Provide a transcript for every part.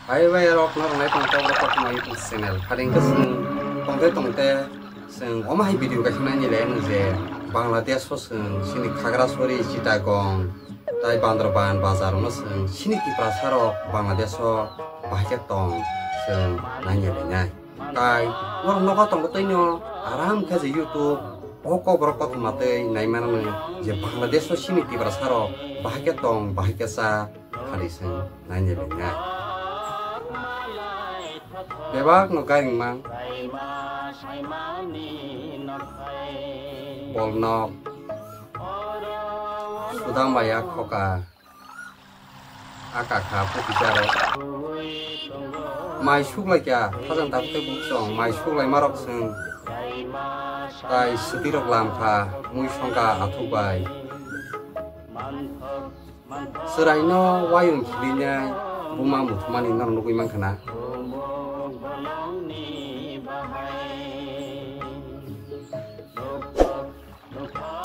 Hai bai rok nor nai tong tong rok ma YouTube channel haring ke sung tongte sung omai video ka khna ni le no je Bangladesh so sung sini Khagrasori Chittagong tai Bandarban bazar no sung sini ki prasaro Bangladesh so bahje tong sung nai le nai tai nor no ka tong te no aram ka je YouTube oko brok ka mate nai man je Bangladesh so sini ki prasaro bahje tong bahje sa hari sung nai le nai Bebak no garing mang bolnok sudang bayak khoka akakha pukijaro mai suklai kya thajang tapte buksong mai suklai marok sung tai sitirok lamkha mui songka athubai seraino wayung khilinyai buma muthmani nang nugui mangkhana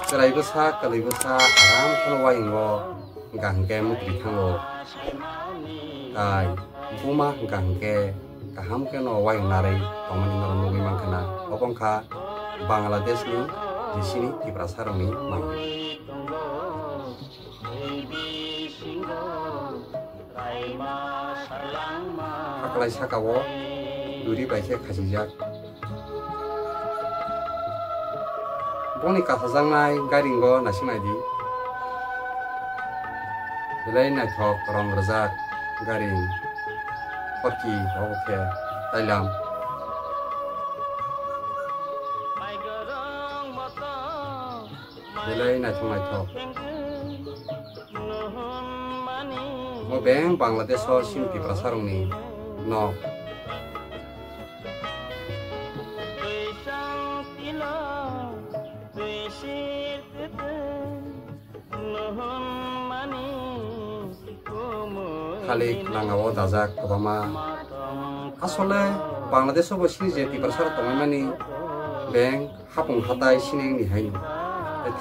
Serai besar kali besar aram kalau ingo gangke mutri kango tai buma gangke kaham ke no wayang nari tomani nor nugi mangkana opongka Bangladesh ni di sini di prasarong ni mang akalai sakawo duri baike khajijak Boni kasajang nai garingo nasingai di belai nai thok rong rajak garing paki oke tailam belai nai thok mo beng Bangladesh so sinti prasarong ni no Khalik langawo dajak kobama asole Bangladesh bo sini je ti prasar tomani beng hapung hatai sineng ni hain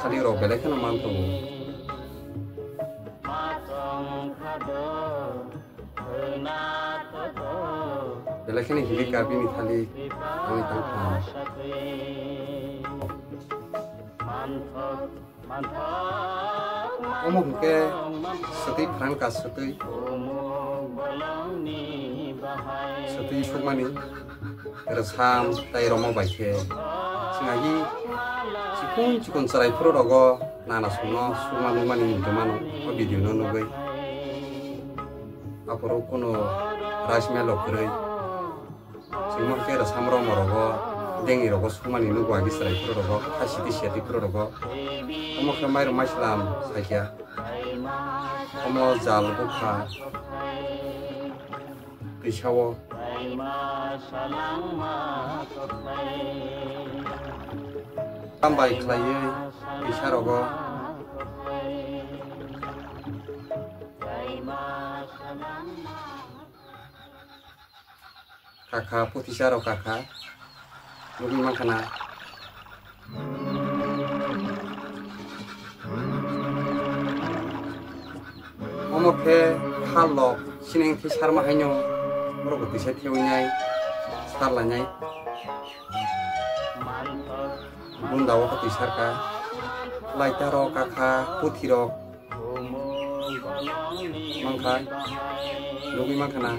khali ro bele khana manto bele khani hili kabi ni khali ami tangkha omong ke seti franka seti sukmani resam tai romo baike singagi cikun sarai pro rogo nana suno sukmani mani mano video no nugai aporo kono rasmelo krei singmo ke resam romo rogo dengi rogo sukmani nugo agi sarai pro rogo khasiti siati pro rogo omo ke mairo maslam sakya omo jal bukha Pishawo Tambai klaye Pisharogo Kakha putisharo kakha Nugi makana Omoke hallo sineng tisharma hanyo Moro bisa tiunyai starlanyai bunda wo tisarka laitaro kakha puthiro mangkai logi mangkana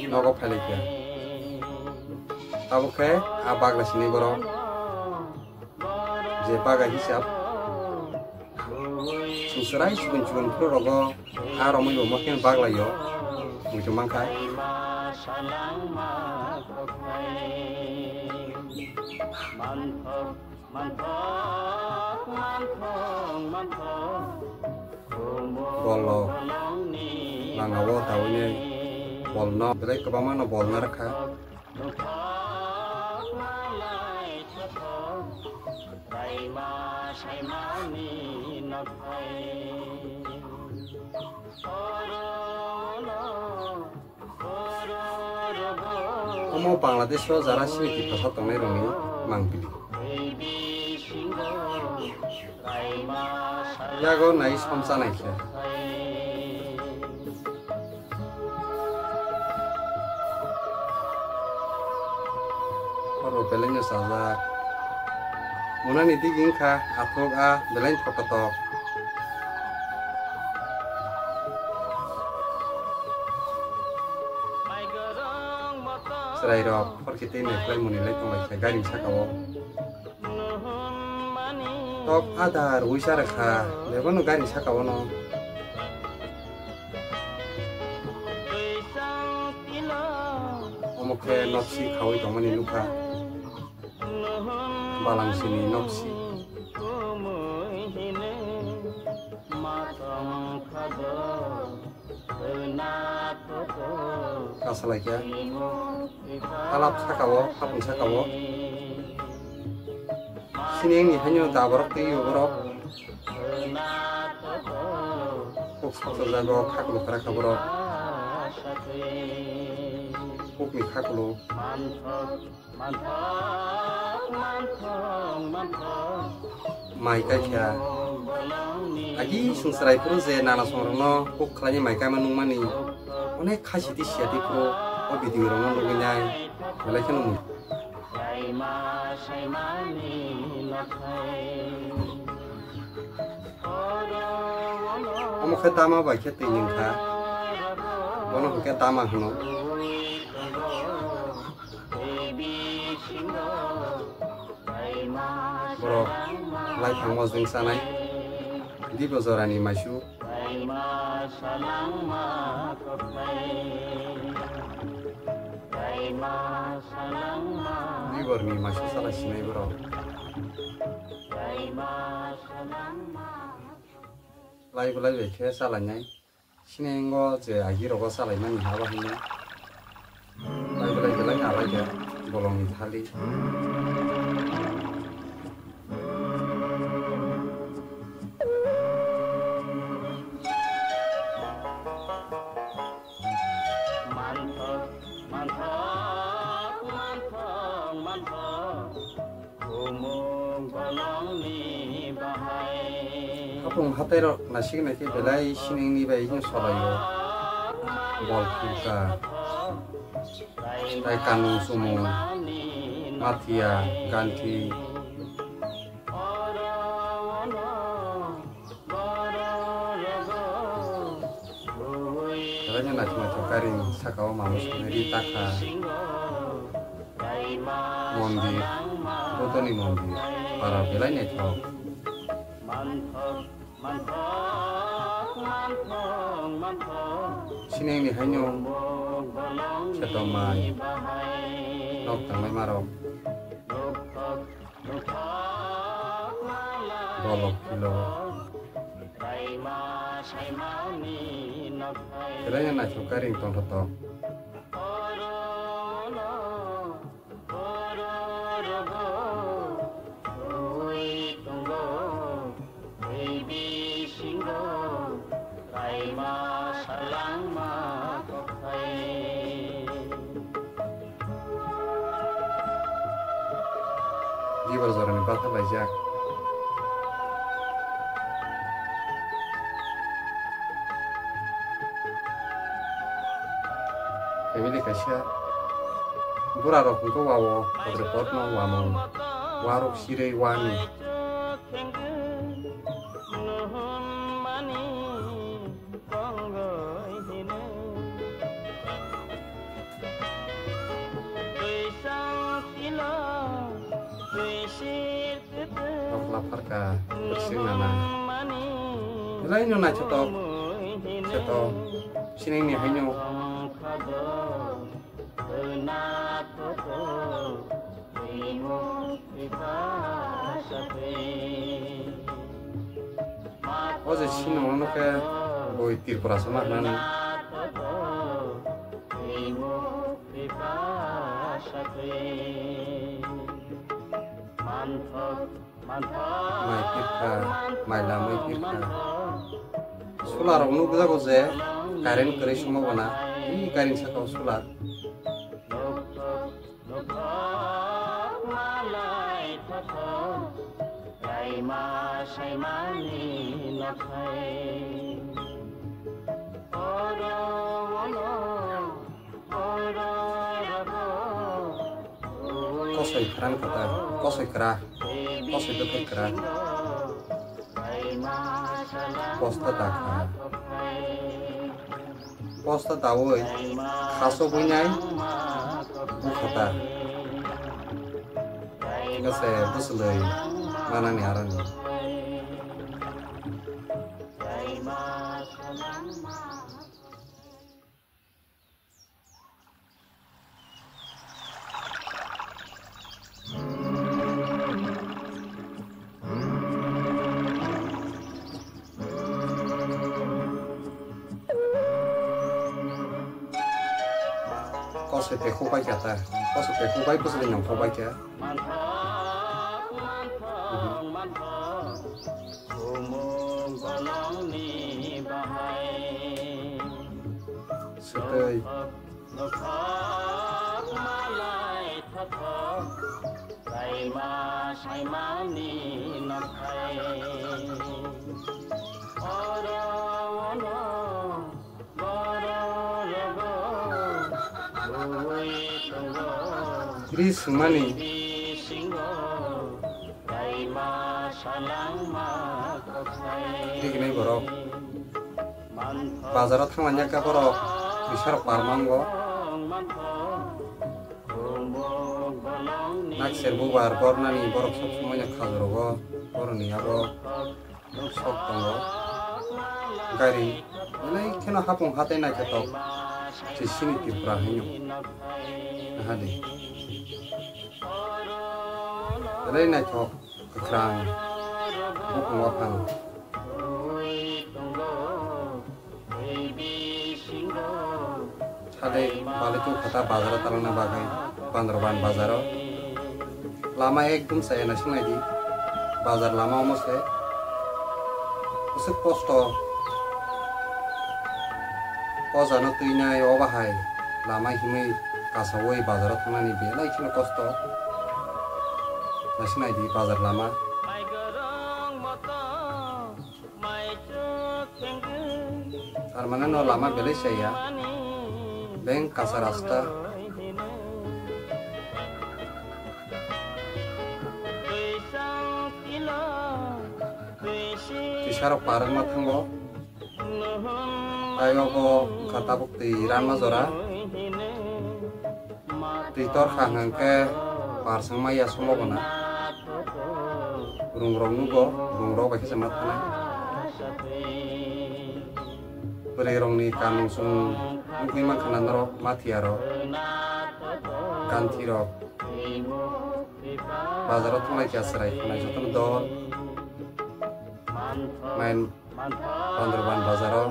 nogo phalike aboke abagla sini boro je baga hisap susurai subun pro rogo aro mo yo makin bagla yo mujo mangkai bolo langawo taunya bolno belai kebamana bolna rakha Omo Bangladesh jara sini kita satu nih roni mangpili. yago nai somsa naikhe oro beleng sajak munani digingkha athok a beleng thokatok serai rok porkite neklai munilai tonglai gari sakao top adar uisar kha lebono gari sakao no omokhe nopsi khawai tongmani nukha balangsini nopsi kasalaikia alap sakao hapun sakao sini ni hanyo daborok tiyo borok kok sakso jago khaklu khara khaborok kok ni khaklu mai kaikya agi sungsrai puru je nana songrono kok khlani mai kai manungmani onek khasiti siati pro o video rong luginai belakhen mu omo khetama ba kheti ningkha bono ke tama hno bro lai phangmo jing sanai di bozorani maisu di borni maisu sala sinai bro lai bulai bekhe sala nyai sinengo je agi rogo salai mani haba hine lai bulai belai alai ya bolong ni thali Kapung hatero nasik nake belai sining ni bai hin solayo bol kita tai kanu sumu matia ganti caranya najma tokaring sakao mamus neri taka mondir botoni mondir para belai neto sineng ni hanyo chatomai nok tamai marok bolok kilo kelanya na chukaring tongtoto di barzorani batha lajak family kasia bura rok ko wawo odre potno wamo warok sirei wani lapar ka bersih nana lain nona cetok sini ni hanyo oje sini ono ke boy tir prasama nan mai pirka mai lamai pirka solar onu buja goje current kare sambhobona ei current sakao solar Kosoi keran kata, kosoi kerah, kosoi betul kerah, posta takha, posta tahu, kaso punyai, kata, kase busulai, mana ni aran. Kosoi peku baik kata, kosoi peku baik busulai nyong peku baik ya. Setai. Chris money. Ini borok. Bazarat tangannya ke borok. Bisa parmango. Nak serbu bar nani borok sok semuanya kalorogo. Borok ni abo sok tongo. Gari. Ini kena hapung hati nak ketok. Di sini tiprahinyo. Nah hadi. Jadi nak kok kekerang. Bukan wapang. Tadi balik tu kata bazar tarana bagai Bandroban bazar. Lama ekdum saya nasi lagi bazar lama umur saya. Usik posto. Posa nak tu ini ayah bahai. Lama himi kasawai bazar tarana ni bela ikut posto. Nasi lagi bazar lama. Armana no lama beli saya, bank kasar rasta, tisarok parang matanggo, ayo ko kata bukti ramah zora, titor kangen ke parsang maya semua kena, rung bagi semat kena. Bererong ni kanung sung mungkin makanan ro mati aro ganti ro bazar tu mai kiasrai kana jotan dor main Bandroban bazar ro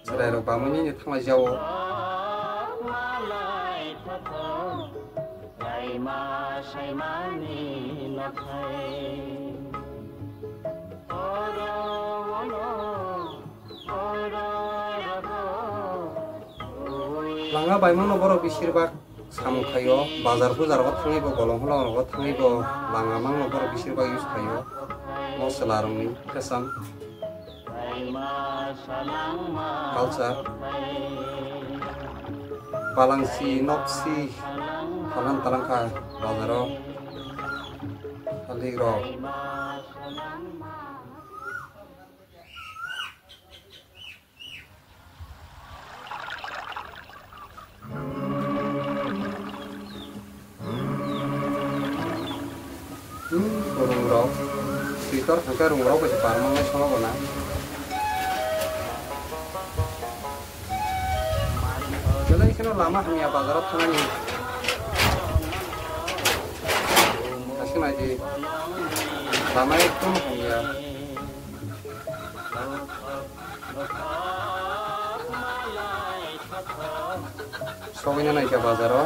serai ro pamunyi ni thang jauh Langga baimon noboro bishirbag samukhayo bazar buzargo thangibo golong holongo thangibo langa mang noboro bishirbag use khayo mosalarungni fashion culture balangsi nopsi halan talangka bazaro haligro rungro titor angka rungro ke parmang ngai sono kona jala ikeno lama hanya bazaro thangani kasih aja lama itu hanya soalnya naik ke bazaro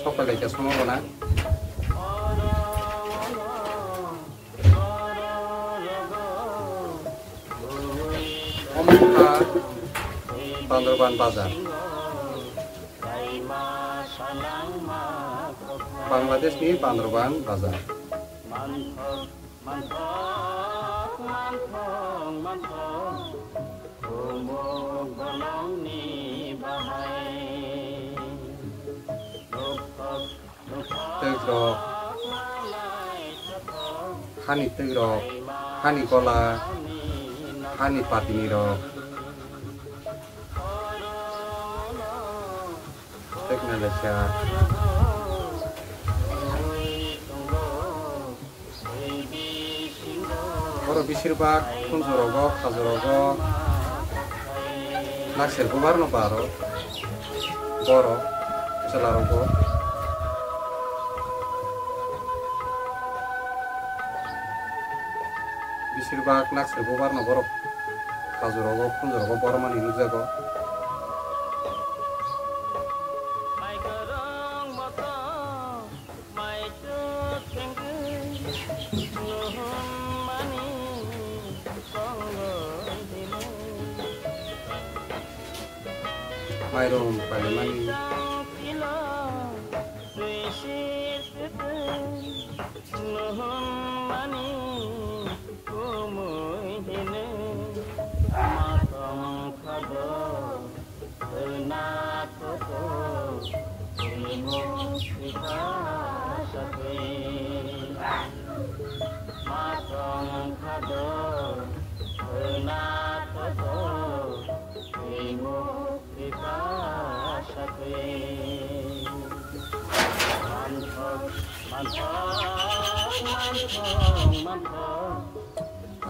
sok lagi semua kona Bandroban Bazar. Bangladesh ni Bandroban Bazar. Tegrok, hani tegrok, hani kola, hani patini rok. Teknologi. Boro bishirbag kunjorogo, khajorogo, naksir gubar no baro, boro, celarogo. Bishirbag naksir gubar no boro, khajorogo, kunjorogo, boro mani nukjago. Mayrom palemani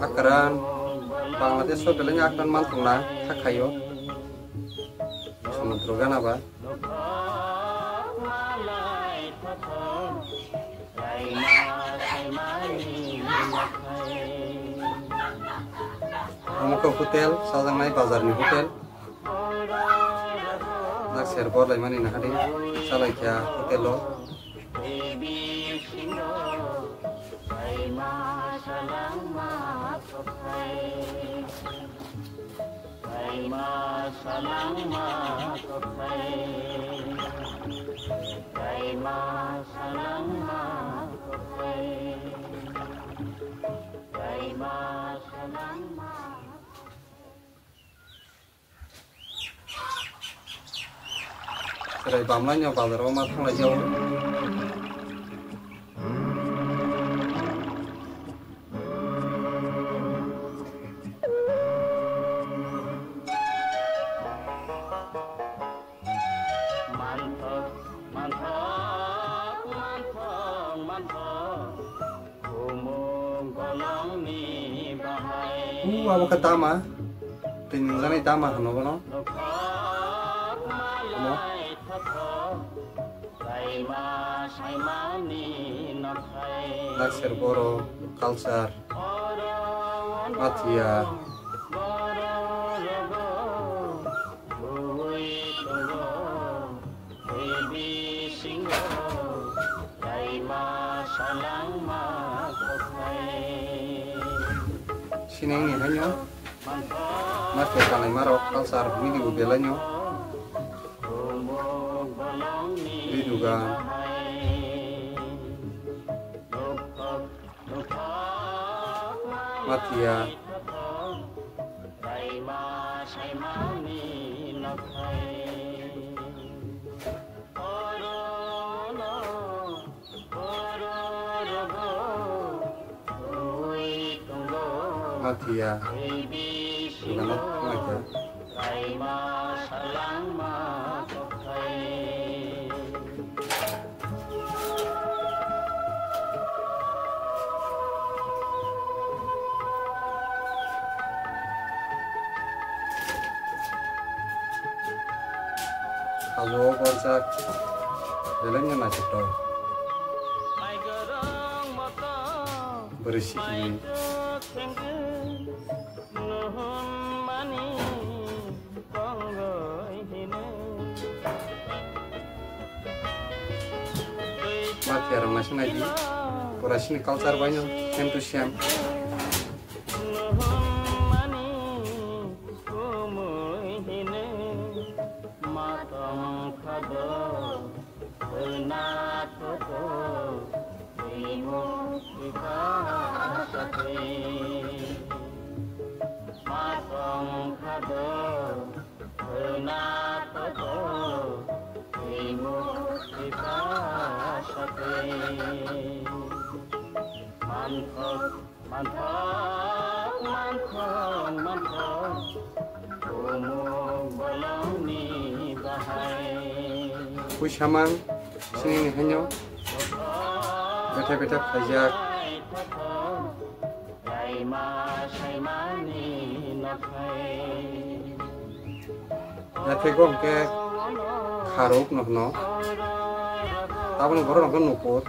akaran Bangladesh so belanya akan mantungna hakayo sementrogan apa Amuka hotel sajangnai bazarni hotel nak server laimani nahadi salaikia hotel lo Serai bamlanya bazar oma thangla jauh apa ketama tinjauan itu tama kan apa no naksir boro culture matia sini ini hanya matia kalai marok culture video belanya juga matia matia juga matia Halo, konsak belanya macet toh bersih ini mati orang masih lagi pura sini culture banyak entusiam Kusamang sini hanya bete-bete pajak nategong ke karuk no tabun goro no nuput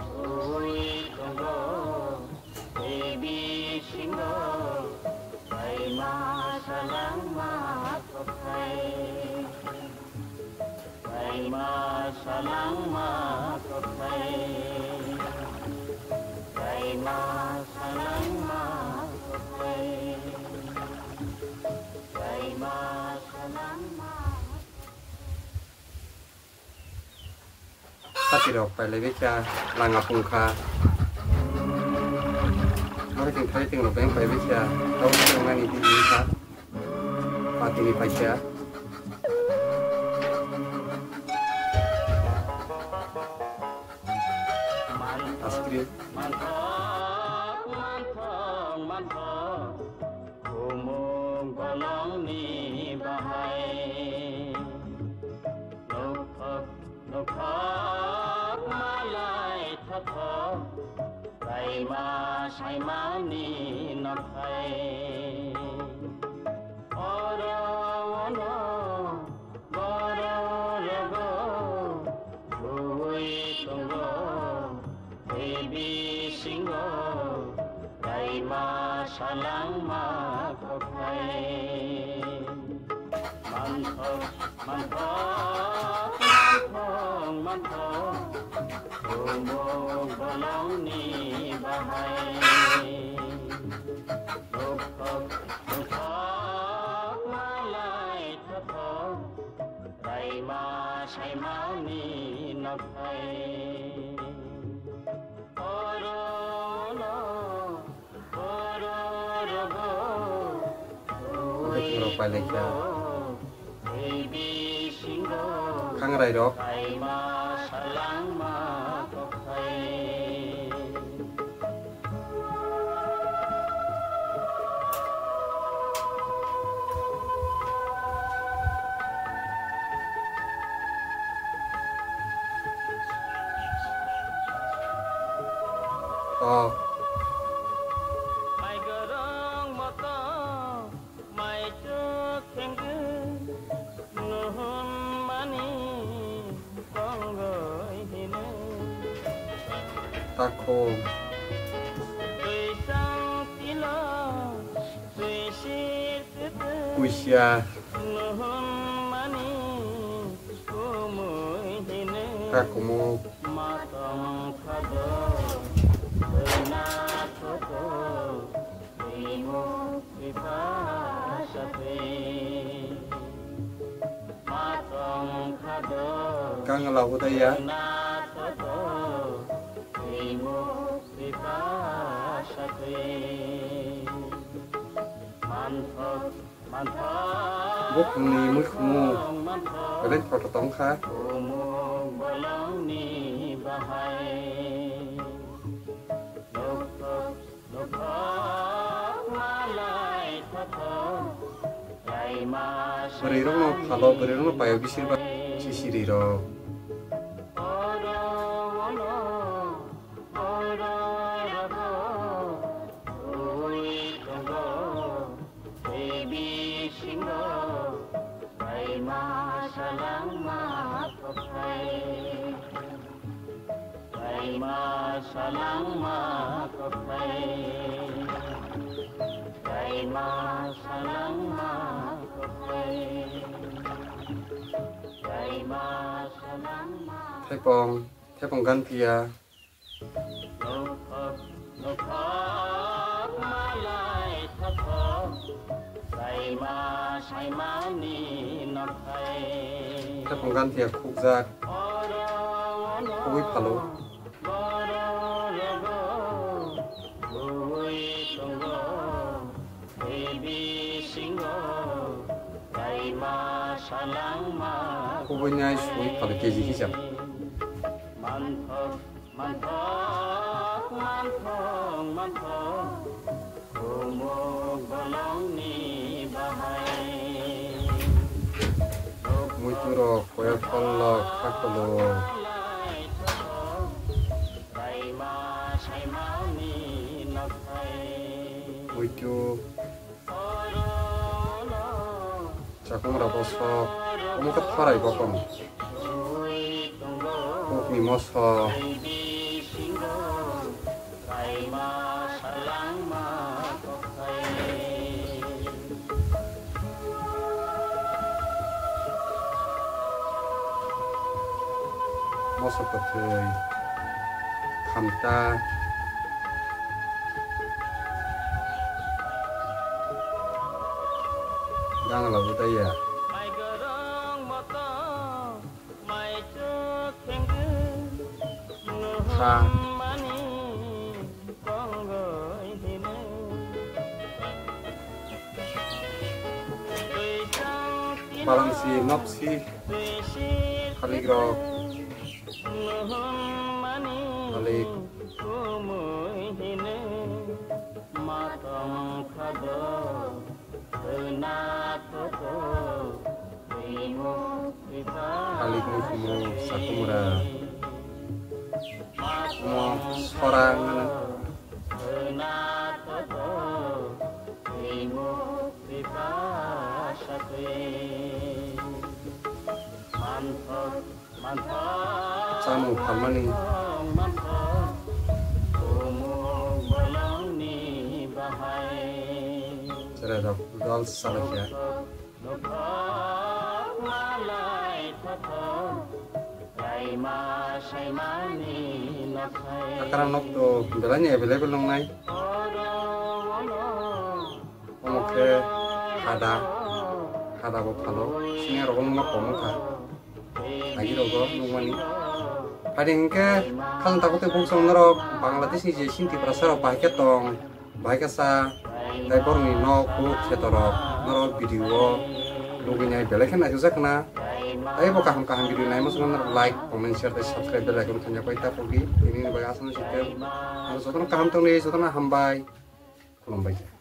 tapi dok pai lebih ca langapung ka hari tinggal lo beng pai lebih ca tahu dengan ini bisa pati ni pai ca asli pai lekya kang rai dok oh tako usia kakumu kang lau ya bút ni mới khmu phải lên phật tống khác beri rong kalau beri rong payo bisir ba sisiri ro Thái bong gan pia Thái bong gan pia khúc giác khúc palo khúc với nhai suối palo kê gì chậm Muituro koya kollo kakolo muitu jakungra bosok omukat farai bokong kokni moso mosok katoi khamta gang la budaya kha balangsi nopsi khaligrok balik balik musumu sakumura mo sorangan samu pamani cerita dal salakya akaran nokto belanya available nong nai omoke hada bo phalo sine rokom no komukha agi rogo nungmani padingke khan takote bongsong naro bangladesh ni je sinti prasaro bahke tong bahke sa daibor ni no ku khetorok naro video luginya belekhen ajakna ai bo kaham video nai mosong naro like comment share dan subscribe bell icon thanya paita pogi ini bagai asana sitem aro sotona kaham tong ni sotona hambai kulumbai